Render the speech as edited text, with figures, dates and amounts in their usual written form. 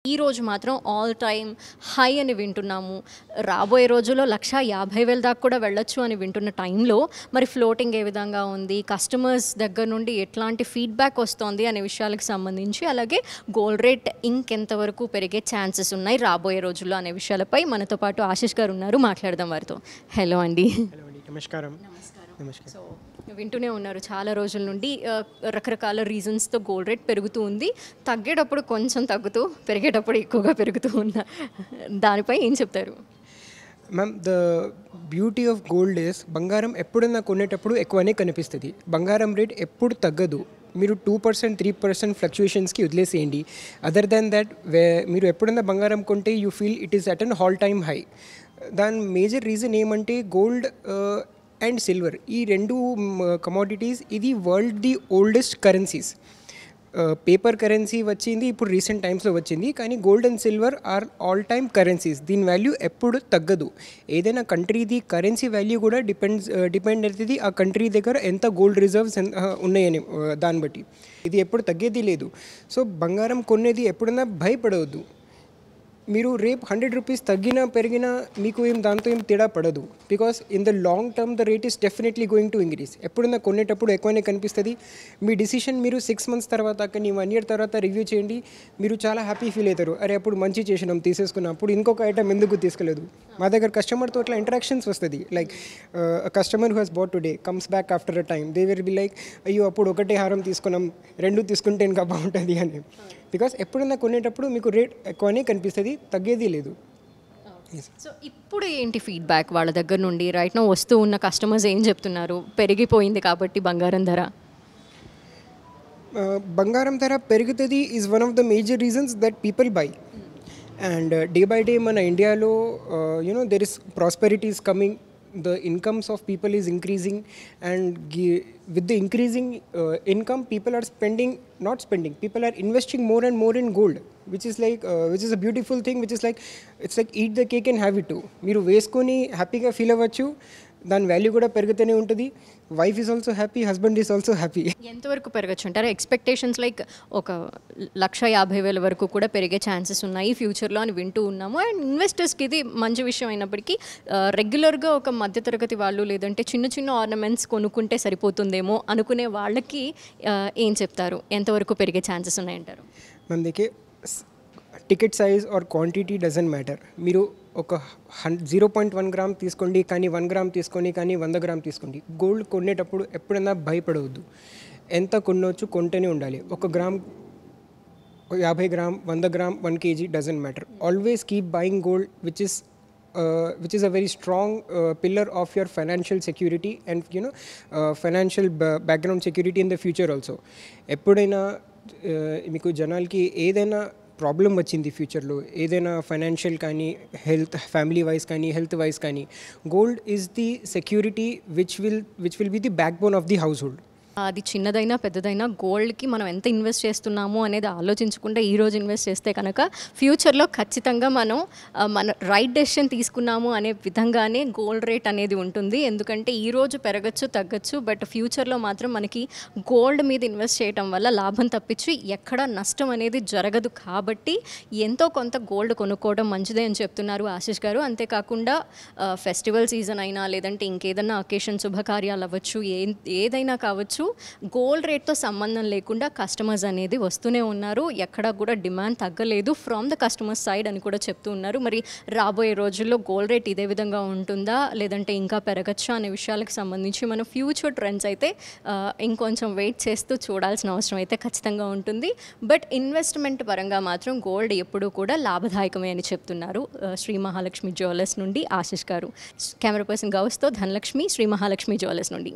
ఈ రోజు మాత్రం ఆల్ టైమ్ హై అని వింటున్నాము. రాబోయే రోజుల్లో 1,50,000 దాకా కూడా వెళ్ళొచ్చు అని వింటున్న టైంలో మరి ఫ్లోటింగ్ ఏ విధంగా ఉంది, కస్టమర్స్ దగ్గర నుండి ఎట్లాంటి ఫీడ్బ్యాక్ వస్తోంది అనే విషయాలకు సంబంధించి, అలాగే గోల్డ్ రేట్ ఇంకెంతవరకు పెరిగే ఛాన్సెస్ ఉన్నాయి రాబోయే రోజుల్లో అనే విషయాలపై మనతో పాటు ఆశిష్ గారు ఉన్నారు. మాట్లాడదాం వారితో. హలో అండి. హలో అండి, నమస్కారం. సో వింటూనే ఉన్నారు చాలా రోజుల నుండి రకరకాల రీజన్స్తో గోల్డ్ రేట్ పెరుగుతూ ఉంది. తగ్గేటప్పుడు కొంచెం తగ్గుతూ, పెరిగేటప్పుడు ఎక్కువగా పెరుగుతూ ఉన్న దానిపై ఏం చెప్తారు? Ma'am, the beauty of gold is బంగారం ఎప్పుడన్నా కొనేటప్పుడు ఎక్కువనే కనిపిస్తుంది. బంగారం రేట్ ఎప్పుడు తగ్గదు. మీరు 2%, 3% ఫ్లక్చుయేషన్స్కి వదిలేసేయండి. అదర్ దాన్ దట్ మీరు ఎప్పుడన్నా బంగారం కొంటే you feel it is at an all time high. దాని మేజర్ రీజన్ ఏమంటే గోల్డ్ అండ్ సిల్వర్, ఈ రెండు కమోడిటీస్ ఇది world the oldest currencies. Paper currency వచ్చింది ఇప్పుడు రీసెంట్ టైమ్స్లో వచ్చింది, కానీ gold and silver or all time currencies. దీని వాల్యూ ఎప్పుడు తగ్గదు. ఏదైనా కంట్రీది కరెన్సీ వాల్యూ కూడా డిపెండ్ అవుతుంది ఆ కంట్రీ దగ్గర ఎంత గోల్డ్ రిజర్వ్స్ ఉన్నాయని దాన్ని బట్టి. ఇది ఎప్పుడు తగ్గేది లేదు. సో బంగారం కొనేది ఎప్పుడన్నా భయపడవద్దు. మీరు రేపు 100 రూపీస్ తగ్గినా పెరిగినా మీకు దాంతో ఏం తేడా పడదు. Because in the long term the rate is definitely going to increase. ఎప్పుడన్నా కొనేటప్పుడు ఎక్కువనే కనిపిస్తుంది. మీ డిసిషన్ మీరు 6 మంత్స్ తర్వాత కానీ 1 ఇయర్ తర్వాత రివ్యూ చేయండి. మీరు చాలా హ్యాపీ ఫీల్ అవుతారు. అరే అప్పుడు మంచి చేసినాం తీసేసుకున్నాం, అప్పుడు ఇంకొక ఐటమ్ ఎందుకు తీసుకోలేదు. మా దగ్గర కస్టమర్తో అట్లా ఇంటరాక్షన్స్ వస్తుంది. Like customer who has bought today comes back after a time, they will be like అయ్యో అప్పుడు ఒకటే హారం తీసుకున్నాం, 2 తీసుకుంటే ఇంకా బాగుంటుంది అని. బికాస్ ఎప్పుడన్నా కొనేటప్పుడు మీకు రేట్ ఎక్కువనే కనిపిస్తుంది, తగ్గేది లేదు. సో ఇప్పుడు ఏంటి ఫీడ్బ్యాక్ వాళ్ళ దగ్గర నుండి? రైట్ నో వస్తూ ఉన్న కస్టమర్స్ ఏం చెప్తున్నారు? పెరిగిపోయింది కాబట్టి బంగారం ధర. బంగారం ధర పెరుగుతుంది is one of the major reasons that people by. And day by day మన ఇండియాలో you know there is prosperity is coming. The incomes of people is increasing, and with the increasing income, people are people are investing more and more in gold, which is a beautiful thing, which is like it's like eat the cake and have it too. మీరు వేసుకొని హ్యాపీగా feel అవ్వచ్చు, దాని value కూడా పెరుగుతూనే ఉంటుంది. Wife is also happy, husband is also happy. ఎంతవరకు పెరగచ్చు అంటారు? ఎక్స్పెక్టేషన్స్ లైక్ ఒక 1,50,000 వరకు కూడా పెరిగే ఛాన్సెస్ ఉన్నాయి ఫ్యూచర్లో అని వింటూ ఉన్నాము. అండ్ ఇన్వెస్టర్స్కి ఇది మంచి విషయం అయినప్పటికీ రెగ్యులర్గా ఒక మధ్యతరగతి వాళ్ళు లేదంటే చిన్న చిన్న ఆర్నమెంట్స్ కొనుక్కుంటే సరిపోతుందేమో అనుకునే వాళ్ళకి ఏం చెప్తారు? ఎంతవరకు పెరిగే ఛాన్సెస్ ఉన్నాయంటారు? మనకి ticket size are quantity doesn't matter. మీరు ఒక 0.1 గ్రామ్ తీసుకోండి, కానీ 1 గ్రామ్ తీసుకోండి, కానీ 100 గ్రామ్ తీసుకోండి. గోల్డ్ కొనేటప్పుడు ఎప్పుడైనా భయపడవద్దు. ఎంత కొనవచ్చు, కొంటేనే ఉండాలి. 1 gram, 50 gram, 100 gram, 1 kg doesn't matter. Always keep buying gold which is a very strong pillar of your financial security and financial background security in the future also. ఎప్పుడైనా మీకు జనాలకి ఏదైనా ప్రాబ్లం వచ్చింది ఫ్యూచర్లో, ఏదైనా ఫైనాన్షియల్ కానీ ఫ్యామిలీ వైజ్ కానీ health wise కానీ, gold is the security which will be the back bone of the house hold. అది చిన్నదైనా పెద్దదైనా గోల్డ్కి మనం ఎంత ఇన్వెస్ట్ చేస్తున్నాము అనేది ఆలోచించకుండా ఈరోజు ఇన్వెస్ట్ చేస్తే కనుక ఫ్యూచర్లో ఖచ్చితంగా మనం మన రైట్ డెసిషన్ తీసుకున్నాము అనే విధంగానే గోల్డ్ రేట్ అనేది ఉంటుంది. ఎందుకంటే ఈరోజు పెరగచ్చు తగ్గచ్చు, బట్ ఫ్యూచర్లో మాత్రం మనకి గోల్డ్ మీద ఇన్వెస్ట్ చేయడం వల్ల లాభం తప్పించి ఎక్కడ నష్టం అనేది జరగదు. కాబట్టి ఎంతో కొంత గోల్డ్ కొనుక్కోవడం మంచిదే అని చెప్తున్నారు ఆశిష్ గారు. అంతేకాకుండా ఫెస్టివల్ సీజన్ అయినా లేదంటే ఇంకేదన్నా అకేషన్ శుభకార్యాలు అవ్వచ్చు, ఏదైనా కావచ్చు, గోల్డ్ రేట్తో సంబంధం లేకుండా కస్టమర్స్ అనేది వస్తూనే ఉన్నారు. ఎక్కడా కూడా డిమాండ్ తగ్గలేదు ఫ్రమ్ ద కస్టమర్స్ సైడ్ అని కూడా చెప్తూ ఉన్నారు. మరి రాబోయే రోజుల్లో గోల్డ్ రేట్ ఇదే విధంగా ఉంటుందా లేదంటే ఇంకా పెరగచ్చా అనే విషయాలకు సంబంధించి మన ఫ్యూచర్ ట్రెండ్స్ అయితే ఇంకొంచెం వెయిట్ చేస్తూ చూడాల్సిన అవసరం అయితే ఖచ్చితంగా ఉంటుంది. బట్ ఇన్వెస్ట్మెంట్ పరంగా మాత్రం గోల్డ్ ఎప్పుడూ కూడా లాభదాయకమే అని చెప్తున్నారు శ్రీ మహాలక్ష్మి జ్యువెలర్స్ నుండి ఆశిష్ గారు. కెమెరా పర్సన్ గౌస్తో ధనలక్ష్మి, శ్రీ మహాలక్ష్మి జ్యువెలర్స్ నుండి.